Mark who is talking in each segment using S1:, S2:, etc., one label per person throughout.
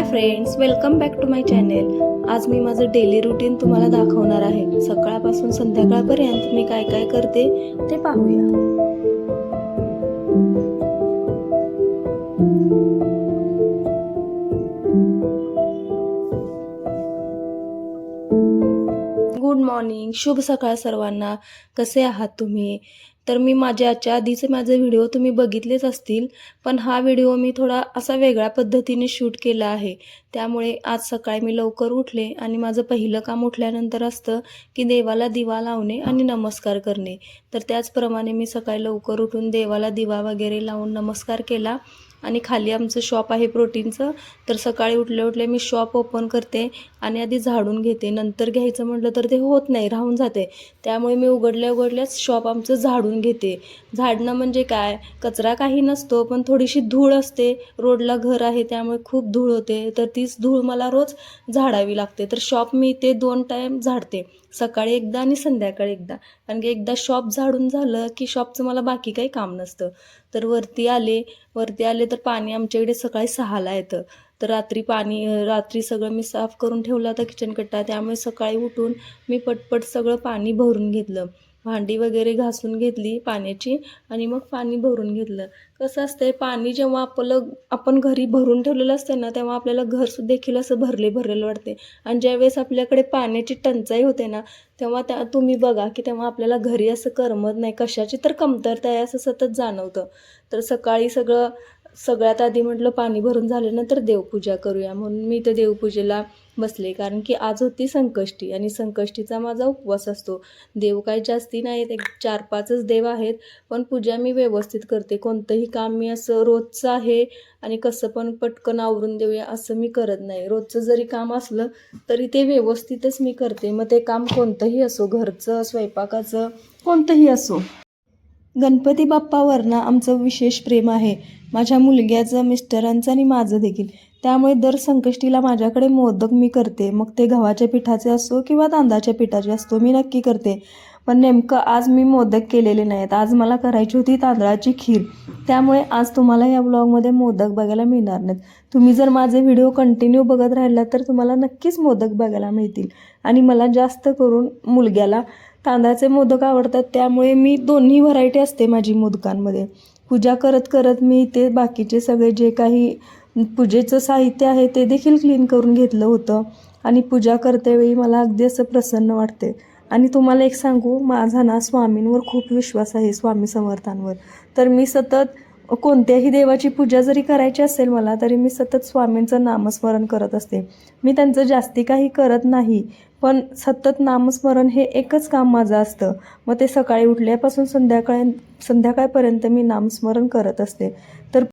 S1: High friends, welcome back to my channel. आज मी माझं डेली रुटीन तुम्हाला दाखवणार आहे। सकाळपासून संध्याकाळपर्यंत मी काय काय करते ते पाहूया। गुड मॉर्निंग, शुभ सकाळ सर्वांना। कसे आहात तुम्ही? तर मी माझ्या आधीचे माझे व्हिडिओ तुम्ही बघितलेच असतील, पण हा व्हिडिओ मी थोडा असा वेगळ्या पद्धतीने शूट केला आहे। त्यामुळे आज सकाळी मी लवकर उठले आणि माझं पहिलं काम उठल्यानंतर असतं की देवाला दिवा लावणे आणि नमस्कार करणे। तर त्याचप्रमाणे मी सकाळी लवकर उठून देवाला दिवा वगैरे लावून नमस्कार केला आणि खाली आमचं शॉप आहे प्रोटीनचं। तर सकाळी उठल्या उठल्या मी शॉप ओपन करते आणि आधी झाडून घेते। नंतर घ्यायचं म्हटलं तर ते होत नाही, राहून जाते। त्यामुळे मी उघडल्याच शॉप आमचं झाडून घेते। झाडणं म्हणजे काय, कचरा काही नसतो, पण थोडीशी धूळ असते। रोडला घर आहे त्यामुळे खूप धूळ होते, तर तीच धूळ मला रोज झाडावी लागते। तर शॉप मी ते 2 टाईम झाडते, सकाळी एकदा आणि संध्याकाळी एकदा। कारण की एकदा शॉप झाडून झालं की शॉपचं मला बाकी काही काम नसतं। तर वरती आले तर पाणी आमच्याकडे सकाळी 6ला येतं। तर रात्री सगळं मी साफ करून ठेवला होता किचन कट्टा। त्यामुळे सकाळी उठून मी पटपट सगळं पाणी भरून घेतलं, भांडी वगैरे घासून घेतली पाण्याची आणि मग पाणी भरून घेतलं। कसं असतंय, पाणी जेव्हा आपण घरी भरून ठेवलेलं असतं ना, तेव्हा आपल्याला घर देखील असं भरलेलं वाटते। आणि ज्यावेळेस आपल्याकडे पाण्याची टंचाई होते ना, तेव्हा तुम्ही बघा की तेव्हा आपल्याला घरी असं करमत नाही, कशाची तर कमतरता आहे असं सतत जाणवतं। तर सकाळी सगळ्यात आधी म्हटलं पाणी भरून झाल्यानंतर देवपूजा करूया, म्हणून मी इथं देवपूजेला बसले। कारण की आज होती संकष्टी आणि संकष्टीचा माझा उपवास असतो। देव काही जास्ती नाहीत, एक 4-5च देव आहेत, पण पूजा मी व्यवस्थित करते। कोणतंही काम मी असं रोजचं आहे आणि कसं पण पटकन आवरून देऊया असं मी करत नाही। रोजचं जरी काम असलं तरी ते व्यवस्थितच मी करते, मग ते काम कोणतंही असो, घरचं, स्वयंपाकाचं, कोणतंही असो। गणपती बाप्पावरनं आमचं विशेष प्रेम आहे, माझ्या मुलग्याचं, मिस्टरांचं आणि माझं देखील। त्यामुळे दर संकष्टीला माझ्याकडे मोदक मी करते, मग ते गव्हाच्या पिठाचे असो किंवा तांदळाच्या पिठाचे असतो, मी नक्की करते। पण नेमकं आज मी मोदक केलेले नाहीत, आज मला करायची होती तांदळाची खीर। त्यामुळे आज तुम्हाला या ब्लॉगमध्ये मोदक बघायला मिळणार नाहीत। तुम्ही जर माझे व्हिडिओ कंटिन्यू बघत राहिला तर तुम्हाला नक्कीच मोदक बघायला मिळतील। आणि मला जास्त करून मुलग्याला तांदळाचे मोदक आवडतात, त्यामुळे मी दोन्ही व्हरायटी असते माझी मोदकांमध्ये। पूजा करत करत मी ते बाकीचे सगळे जे काही पूजेचं साहित्य आहे ते देखील क्लीन करून घेतलं होतं। आणि पूजा करतेवेळी मला अगदी असं प्रसन्न वाटते। आणि तुम्हाला एक सांगू, माझा ना स्वामींवर खूप विश्वास आहे, स्वामी समर्थांवर। तर मी सतत कोणत्याही देवाची पूजा जरी करायची असेल मला, तरी मी सतत स्वामींचं नामस्मरण करत असते। मी त्यांचं जास्ती काही करत नाही, पण सतत नामस्मरण हे एकच काम माझं असतं। मग ते सकाळी उठल्यापासून संध्याकाळपर्यंत मी नामस्मरण करत असते। तर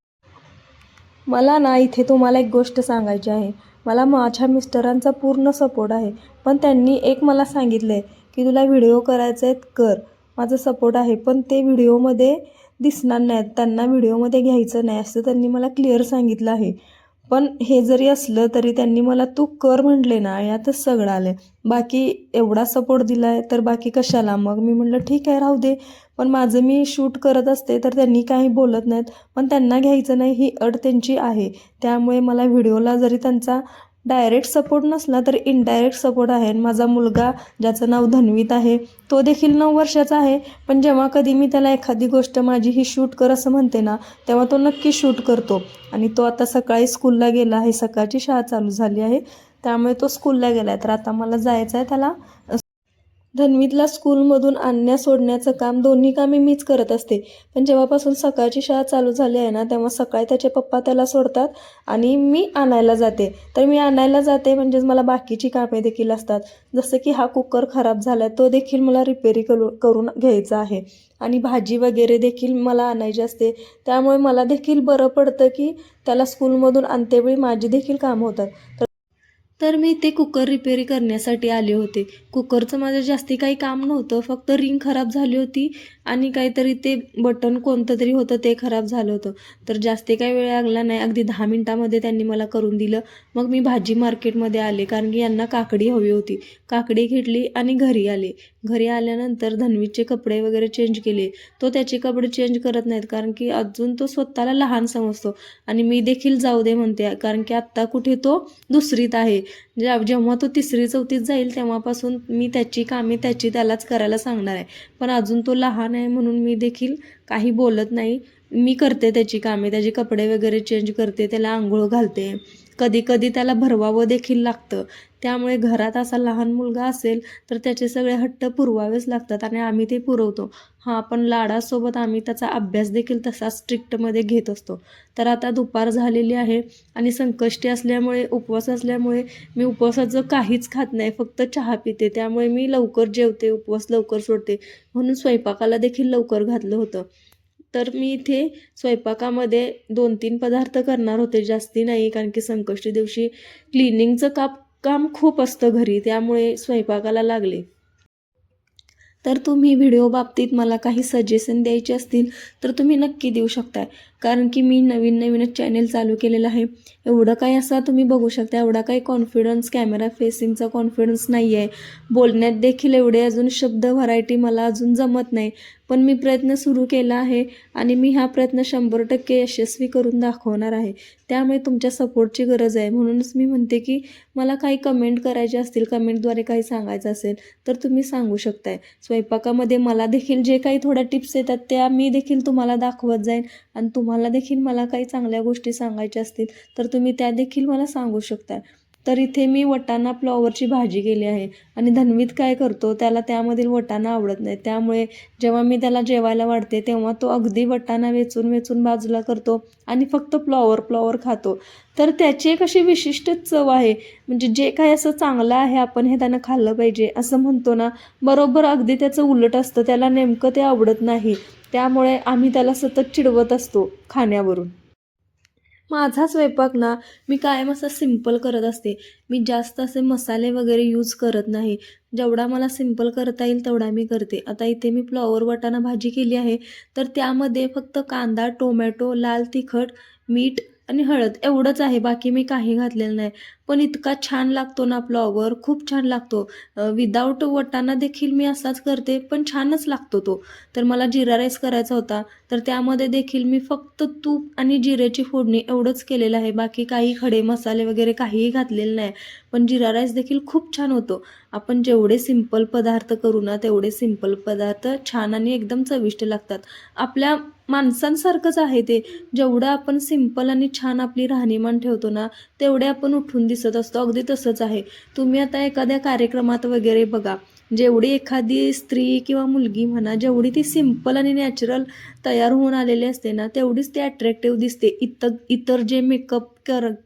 S1: मला ना इथे तुम्हाला एक गोष्ट सांगायची आहे, मला माझ्या मिस्टरांचा पूर्ण सपोर्ट आहे। पण त्यांनी एक मला सांगितलं आहे की तुला व्हिडिओ करायचे आहेत कर, माझं सपोर्ट आहे, पण ते व्हिडिओमध्ये दिसणार नाहीत, त्यांना व्हिडिओमध्ये घ्यायचं नाही असं त्यांनी मला क्लिअर सांगितलं आहे। पण हे जरी असलं तरी त्यांनी मला तू कर म्हटले ना, यातच सगळं आलं आहे। बाकी एवढा सपोर्ट दिला आहे तर बाकी कशाला। मग मी म्हटलं ठीक आहे, राहू दे। पण माझं मी शूट करत असते तर त्यांनी काही बोलत नाहीत, पण त्यांना घ्यायचं नाही ही अट त्यांची आहे। त्यामुळे मला व्हिडिओला जरी त्यांचा डायरेक्ट सपोर्ट नसला तर इनडायरेक्ट सपोर्ट आहे। माझा मुलगा, ज्याचं नाव धन्वित आहे, तो देखील 9 वर्षाचा आहे, पण जेव्हा कधी मी त्याला एखादी गोष्ट माझी ही शूट कर असं म्हणते ना, तेव्हा तो नक्की शूट करतो। आणि तो आता सकाळी स्कूलला गेला आहे, सकाळची शाळा चालू झाली आहे, त्यामुळे तो स्कूलला गेला आहे। तर आता मला जायचं आहे त्याला धन्वितला स्कूलमधून आणण्या सोडण्याचं काम, दोन्ही कामे मीच करत असते। पण जेव्हापासून सकाळची शाळा चालू झाली आहे ना, तेव्हा सकाळी त्याचे पप्पा त्याला सोडतात आणि मी आणायला जाते। तर मी आणायला जाते म्हणजेच मला बाकीची कामे देखील असतात, जसं की हा कुकर खराब झाला आहे, तो देखील मला रिपेअरी करून घ्यायचा आहे। आणि भाजी वगैरे देखील मला आणायची असते, त्यामुळे मला देखील बरं पडतं की त्याला स्कूलमधून आणतेवेळी माझी देखील कामं होतात। तर मी ते कुकर रिपेअरी करण्यासाठी आले होते. कुकरचं माझं जास्ती काही काम नव्हतं. फक्त रिंग खराब झाली होती आणि काहीतरी ते बटन कोणतं तरी होतं ते खराब झालं होतं. तर जास्ती काही वेळ लागला नाही. अगदी 10 मिनिटामध्ये त्यांनी मला करून दिलं. मग मी भाजी मार्केटमध्ये आले कारण की यांना काकडी हवी होती. काकडी घेतली आणि घरी आले. घरी आल्यानंतर धन्वीचे कपडे वगैरे चेंज केले. तो त्याचे कपडे चेंज करत नाहीत कारण की अजून तो स्वतःला लहान समजतो आणि मी देखील जाऊ दे म्हणते कारण की आत्ता कुठे तो दुसरीत आहे. जेव्हा तो 3री-4थीत जाईल तेव्हापासून मी त्याची कामे त्यालाच करायला सांगणार आहे. पण अजून तो लहान आहे म्हणून मी देखील काही बोलत नाही. मी करते त्याची कामे, त्याचे कपडे वगैरे चेंज करते, त्याला अंघोळ घालते. कधी कधी त्याला भरवावं देखील लागतं. त्यामुळे घरात असा लहान मुलगा असेल तर त्याचे सगळे हट्ट पुरवावेच लागतात आणि आम्ही ते पुरवतो. हां, पण लाडासोबत आम्ही त्याचा अभ्यास देखील तसा स्ट्रिक्टमध्ये घेत असतो. तर आता दुपार झालेली आहे आणि संकष्टी असल्यामुळे, उपवास असल्यामुळे मी उपवासाचं काहीच खात नाही, फक्त चहा पिते. त्यामुळे मी लवकर जेवते, उपवास लवकर सोडते. म्हणून स्वयंपाकाला देखील लवकर घातलं होतं. तर मी इथे स्वयंपाकामध्ये 2-3 पदार्थ करणार होते, जास्ती नाही. कारण की संकष्टी दिवशी क्लिनिंगचं काम खूप असतं घरी, त्यामुळे स्वयंपाकाला लागले. तर तुम्ही व्हिडिओ बाबतीत मला काही सजेशन द्यायचे असतील तर तुम्ही नक्की देऊ शकताय. कारण की मी नवीनच चॅनेल चालू केलेलं आहे. एवढं काही असा तुम्ही बघू शकता, एवढा काही कॉन्फिडन्स, कॅमेरा फेसिंगचा कॉन्फिडन्स नाही आहे. बोलण्यात देखील एवढे अजून शब्द व्हरायटी मला अजून जमत नाही. पण मी प्रयत्न सुरू केला आहे आणि मी हा प्रयत्न 100% यशस्वी करून दाखवणार आहे. त्यामुळे तुमच्या सपोर्टची गरज आहे. म्हणूनच मी म्हणते की मला काही कमेंट करायचे असतील, कमेंटद्वारे काही सांगायचं असेल तर तुम्ही सांगू शकताय. स्वयंपाकामध्ये मला देखील जे काही थोड्या टिप्स येतात त्या मी देखील तुम्हाला दाखवत जाईन आणि तुम्हाला देखील मला काही चांगल्या गोष्टी सांगायच्या असतील तर तुम्ही त्या देखील मला सांगू शकता. तर इथे मी वाटाणा फ्लॉवरची भाजी केली आहे आणि धन्वीत काय करतो, त्याला त्यामधील वाटाणा आवडत नाही. त्यामुळे जेव्हा मी त्याला जेवायला वाढते तेव्हा तो अगदी वाटाणा वेचून बाजूला करतो आणि फक्त फ्लॉवर खातो. तर त्याची एक अशी विशिष्ट चव आहे. म्हणजे जे काही असं चांगलं आहे आपण हे त्यानं खाल्लं पाहिजे असं म्हणतो ना, बरोबर अगदी त्याचं उलट असतं. त्याला नेमकं ते आवडत नाही. त्यामुळे आम्ही त्याला सतत चिडवत असतो खाण्यावरून. माझा स्वयंपाक ना मी कायम असा सिंपल करत असते. मी जास्त असे मसाले वगैरे यूज करत नाही. जेवढा मला सिंपल करता येईल तेवढा मी करते. आता इथे मी फ्लॉवर वाटाणा भाजी केली आहे. तर त्यामध्ये फक्त कांदा, टोमॅटो, लाल तिखट, मीठ आणि हळद एवढंच आहे. बाकी मी काही घातलेलं नाही. पण इतका छान लागतो ना फ्लॉवर, खूप छान लागतो. विदाऊट वाटाणा देखील मी असाच करते, पण छानच लागतो तो. तर मला जिरा राईस करायचा होता. तर त्यामध्ये देखील मी फक्त तूप आणि जिऱ्याची फोडणी एवढंच केलेलं आहे. बाकी काही खडे मसाले वगैरे काहीही घातलेले नाही. पण जिरा राईस देखील खूप छान होतो. आपण जेवढे सिंपल पदार्थ करू ना तेवढे सिंपल पदार्थ छान आणि एकदम चविष्ट लागतात. आपल्या माणसांसारखंच आहे ते. जेवढं आपण सिंपल आणि छान आपली राहणीमान ठेवतो ना तेवढे आपण उठून दिसत असतो. अगदी तसंच आहे. तुम्ही आता एखाद्या कार्यक्रमात वगैरे बघा, जेवढी एखादी स्त्री किंवा मुलगी म्हणा, जेवढी ती सिंपल आणि नॅचरल तयार होऊन आलेली असते ना तेवढीच ती अट्रॅक्टिव्ह दिसते इतर जे मेकअप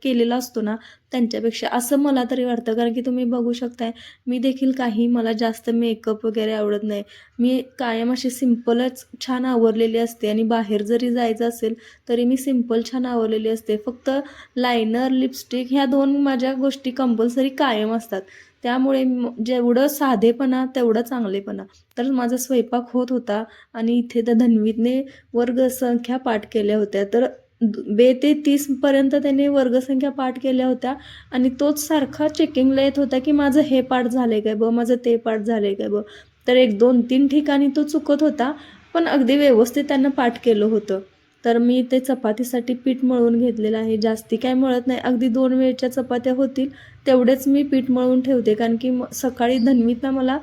S1: केलेला असतो ना त्यांच्यापेक्षा, असं मला तरी वाटतं. कारण की तुम्ही बघू शकताय मी देखील मला जास्त मेकअप वगैरे आवडत नाही. मी कायम अशी सिंपलच छान आवरलेली असते आणि बाहेर जरी जायचं असेल तरी मी सिंपल छान आवरलेली असते. फक्त लायनर, लिपस्टिक ह्या 2 माझ्या गोष्टी कंपल्सरी कायम असतात. त्यामुळे जेवढं साधेपणा तेवढं चांगलेपणा. तर माझा स्वयंपाक होत होता आणि इथे त्या धन्वीतने वर्गसंख्या पाठ केल्या होत्या. तर 2 ते 30 पर्यंत त्याने वर्गसंख्या पाठ केल्या होत्या आणि तोच सारखा चेकिंगला येत होता की माझं हे पाठ झालंय काय बघ, माझं ते पाठ झालंय काय बघ. तर 1-2-3 ठिकाणी तो चुकत होता, पण अगदी व्यवस्थित त्यानं पाठ केलं होतं. तर मी ते चपातीसाठी पीठ मळून घेतलेलं आहे. जास्ती काय मळत नाही. अगदी 2 वेळच्या चपात्या होतील तेवढेच मी पीठ मळून ठेवते. कारण की सकाळी धन्वीतनं मला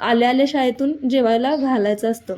S1: आल्या शाळेतून जेवायला घालायचं असतं.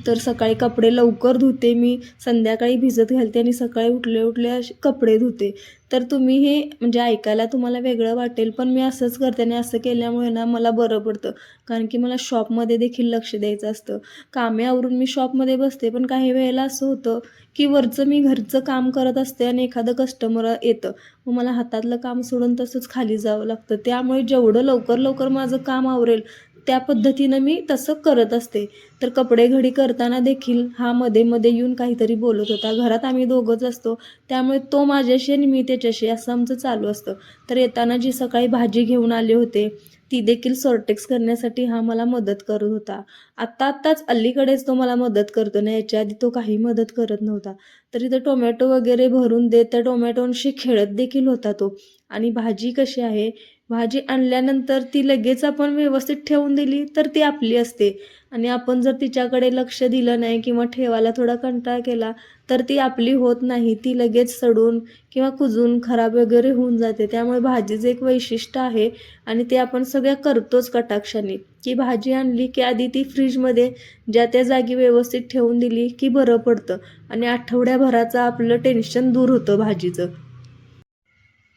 S1: तर सकाळी कपडे लवकर धुते मी, संध्याकाळी भिजत घालते आणि सकाळी उठल्या असे कपडे धुते. तर तुम्ही हे म्हणजे ऐकायला तुम्हाला वेगळं वाटेल, पण मी असंच करते आणि असं केल्यामुळे ना मला बरं पडतं. कारण की मला शॉपमध्ये देखील लक्ष द्यायचं असतं. कामे आवरून मी शॉपमध्ये बसते, पण काही वेळेला असं होतं की वरचं मी घरचं काम करत असते आणि एखादं कस्टमर येतं. मग मला हातातलं काम सोडून तसंच खाली जावं लागतं. त्यामुळे जेवढं लवकर माझं काम आवरेल त्या पद्धतीनं मी तसं करत असते. तर कपडे घडी करताना देखील हा मध्ये मध्ये येऊन काहीतरी बोलत होता. घरात आम्ही दोघंच असतो, त्यामुळे तो माझ्याशी आणि मी त्याच्याशी असं आमचं चालू असतं. तर येताना जी सकाळी भाजी घेऊन आले होते ती देखील सॉर्टेक्स करण्यासाठी हा मला मदत करत होता. आत्ताच अलीकडेच तो मला मदत करतो ना, याच्या आधी तो काही मदत करत नव्हता. तर इथं टोमॅटो वगैरे भरून देत त्या टोमॅटोंशी खेळत देखील होता तो. आणि भाजी कशी आहे, भाजी आणल्यानंतर ती लगेच आपण व्यवस्थित ठेवून दिली तर ती आपली असते आणि आपण जर तिच्याकडे लक्ष दिलं नाही किंवा ठेवायला थोडा कंटाळा केला तर ती आपली होत नाही. ती लगेच सडून किंवा कुजून खराब वगैरे होऊन जाते. त्यामुळे भाजीचं एक वैशिष्ट्य आहे आणि ते आपण सगळ्या करतोच कटाक्षाने, की भाजी आणली की आधी ती फ्रीजमध्ये ज्या त्या जागी व्यवस्थित ठेवून दिली की बरं पडतं आणि आठवड्याभराचं आपलं टेन्शन दूर होतं भाजीचं.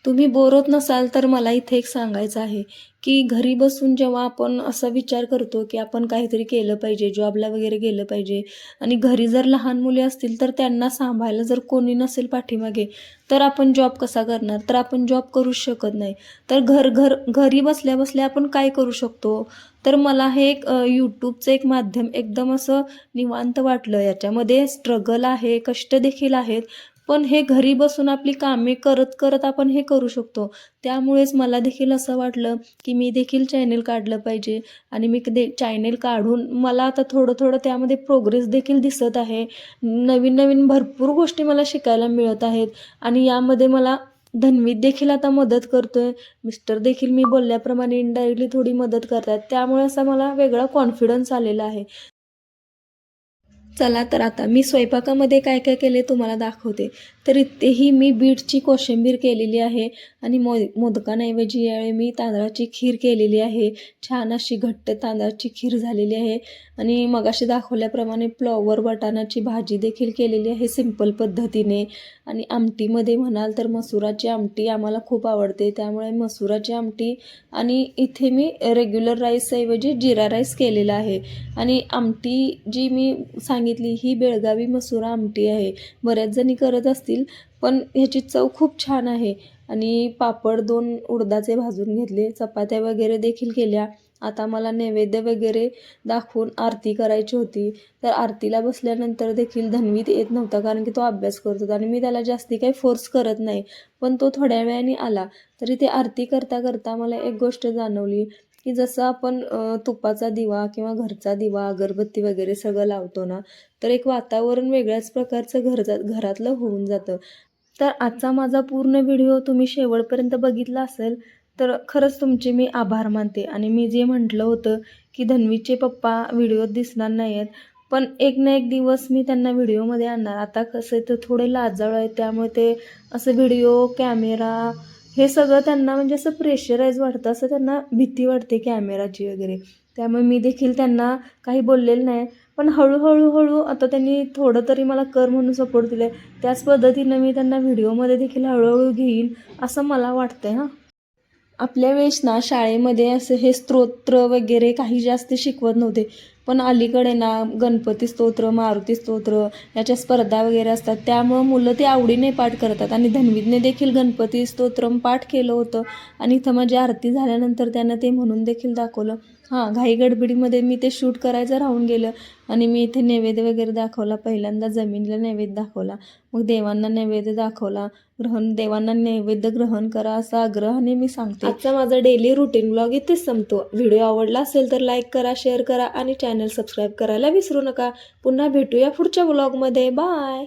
S1: तुम्ही बोर होत नसाल तर मला इथे एक सांगायचं आहे, की घरी बसून जेव्हा आपण असा विचार करतो, की आपण काहीतरी केलं पाहिजे, जॉबला वगैरे गेलं पाहिजे आणि घरी जर लहान मुले असतील तर त्यांना सांभाळायला जर कोणी नसेल पाठीमागे, तर आपण जॉब कसा करणार? तर आपण जॉब करूच शकत नाही. तर घरी बसल्या-बसल्या आपण काय करू शकतो? तर मला हे एक यूट्यूबचं एक माध्यम एकदम असं निवांत वाटलं. याच्यामध्ये स्ट्रगल आहे, कष्ट देखील आहेत. पण हे घरी बसून आपली कामे करत आपण हे करू शकतो. त्यामुळेच मला देखील असं वाटलं, की मी देखील चॅनल काढलं पाहिजे आणि मी चॅनल काढून मला आता थोडं-थोडं त्यामध्ये प्रोग्रेस देखील दिसत आहे. नवीन-नवीन भरपूर गोष्टी मला शिकायला मिळत आहेत आणि यामध्ये मला धन्वीत देखील आता मदत करतोय. मिस्टर देखील मी बोलल्याप्रमाणे इनडायरेक्टली थोडी मदत करतायत. त्यामुळे असा मला वेगळा कॉन्फिडन्स आलेला आहे. चला तर आता मी स्वयंपाकामध्ये काय काय केले तुम्हाला दाखवते. तर इथेही मी बीटची कोशिंबीर केलेली आहे आणि मोदकांऐवजी यावेळी मी तांदळाची खीर केलेली आहे. छान अशी घट्ट तांदळाची खीर झालेली आहे आणि मगाशी दाखवल्याप्रमाणे फ्लॉवर वाटाणाची भाजी देखील केलेली आहे सिंपल पद्धतीने. आणि आमटीमध्ये म्हणाल तर मसुराची आमटी आम्हाला खूप आवडते, त्यामुळे मसुराची आमटी आणि इथे मी रेग्युलर राईसऐवजी जिरा राईस केलेला आहे. आणि आमटी जी मी सांगितली ही बेळगावी मसुरा आमटी आहे. बऱ्याच जणी करत असतील, पण ह्याची चव खूप छान आहे. आणि पापड 2 उडदाचे भाजून घेतले, चपात्या वगैरे देखील केल्या. आता मला नैवेद्य वगैरे दाखवून आरती करायची होती. तर आरतीला बसल्यानंतर देखील धन्वीत येत नव्हता, कारण की तो अभ्यास करत होता आणि मी त्याला जास्ती काही फोर्स करत नाही. पण तो थोड्या वेळाने आला. तरी ते आरती करता करता मला एक गोष्ट जाणवली, की जसं आपण तुपाचा दिवा किंवा घरचा दिवा, अगरबत्ती वगैरे सगळं लावतो ना, तर एक वातावरण वेगळ्याच प्रकारचं घरातलं होऊन जातं. तर आजचा माझा पूर्ण व्हिडिओ तुम्ही शेवटपर्यंत बघितला असेल, तर खरंच तुमचे मी आभार मानते. आणि मी जे म्हटलं होतं, की धन्वीचे पप्पा व्हिडिओत दिसणार नाही आहेत, पण एक ना एक दिवस मी त्यांना व्हिडिओमध्ये आणणार. आता कसं आहे, तर थोडे लाजाळू आहेत, त्यामुळे ते असं व्हिडिओ, कॅमेरा हे सगळं त्यांना म्हणजे असं प्रेशराईज वाटतं, असं त्यांना भीती वाटते कॅमेराची वगैरे. त्यामुळे मी देखील त्यांना काही बोललेलं नाही. पण हळू आता त्यांनी थोडं तरी मला कर म्हणून सपोर्ट दिला आहे. त्याच पद्धतीनं मी त्यांना व्हिडिओमध्ये देखील हळूहळू घेईन असं मला वाटतंय हां. आपल्या वेळेस ना शाळेमध्ये असं हे स्तोत्र वगैरे काही जास्त शिकवत नव्हते. पण अलीकडे ना गणपती स्तोत्र, मारुती स्तोत्र याच्या स्पर्धा वगैरे असतात. त्यामुळं मुलं ते आवडीने पाठ करतात आणि धन्वीने देखील गणपती स्तोत्रम पाठ केलं होतं आणि इथं माझी आरती झाल्यानंतर त्यानं ते म्हणून देखील दाखवलं. हां, घाईगडबडीमध्ये मी ते शूट करायचं राहून गेलं आणि मी इथे नैवेद्य वगैरे दाखवला. पहिल्यांदा जमिनीला नैवेद्य दाखवला, मग देवांना नैवेद्य दाखवला. देवांना नैवेद्य ग्रहण करा असा आग्रहाने मी सांगते. आजचा माझा डेली रुटीन व्लॉग इथेच संपतो. व्हिडिओ आवडला असेल तर लाईक करा, शेअर करा आणि चॅनल सबस्क्राईब करायला विसरू नका. पुन्हा भेटूया पुढच्या व्लॉगमध्ये. बाय.